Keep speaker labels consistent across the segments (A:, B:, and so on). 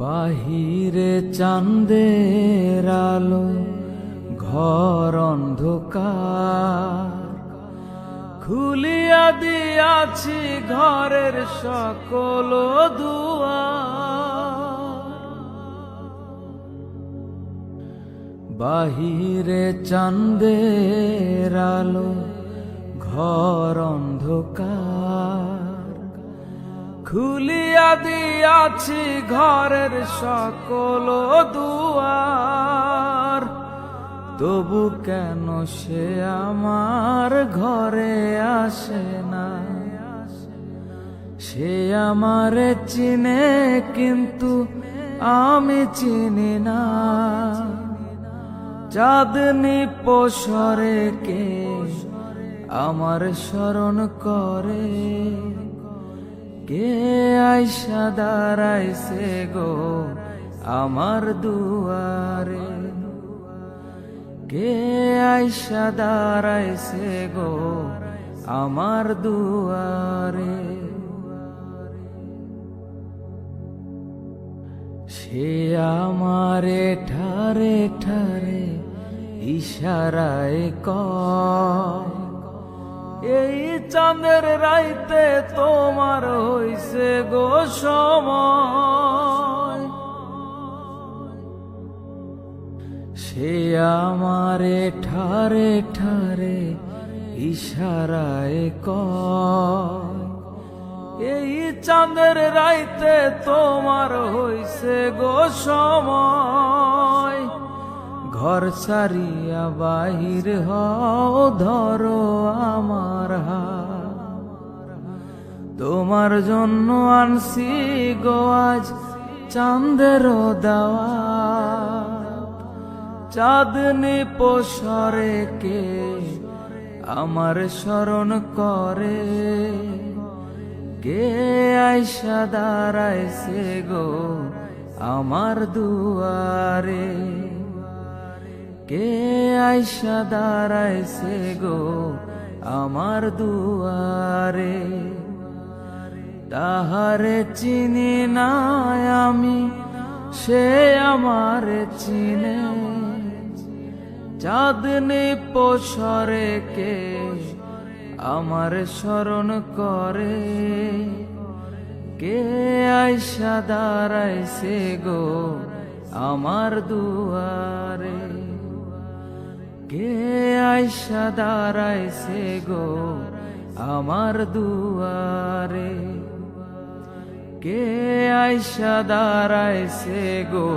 A: বাহিরে চাঁদের আলো, ঘর অন্ধকার। খুলিয়া দিয়াছি ঘরের সকল দুয়ার। বাহিরে চাঁদের আলো, ঘর অন্ধকার। খুলিয়া দিয়াছি ঘরের সকল দুয়ার। তবু কেন সে আমার ঘরে আসে না? সে আমারে চিনে কিন্তু আমি চিনি না। চাঁদনি পোষরে কে আমার স্মরণ করে? কে আইসা দাঁড়াইছে গো আমার দুয়ারে? কে আইসা দাঁড়াইছে গো আমার দুয়ারে? সে আমারে ঠারে ঠারে ইশারায় কয়, এই চাঁদের রাইতে তোমার হইছে গো সময়। সে আমারে ঠারে ঠারে ইশারায় কয়, এই চাঁদের রাইতে তোমার হইছে গো সময়। ঘর ছাড়িয়া বাহির হও, ধরো আমার হাত। তোমার জন্য আনছি গো আজ চাঁদের দাওয়াত। চাঁদনি পোষরে কে আমার স্মরণ করে? কে আইসা দাঁড়াইছে গো আমার দুয়ারে? কে আইসা দাঁড়াইছে গো আমার দুয়ারে? তাহারে চিনি না আমি, সে আমারে চিনে। চাঁদনি পোষরে কে আমার স্মরণ করে? কে আইসা দাঁড়াইছে গো আমার দুয়ারে? কে আইসা দাঁড়াইছে গো আমার দুয়ারে? কে আইসা দাঁড়াইছে গো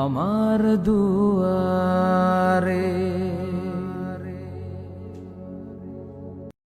A: আমার দুয়ারে?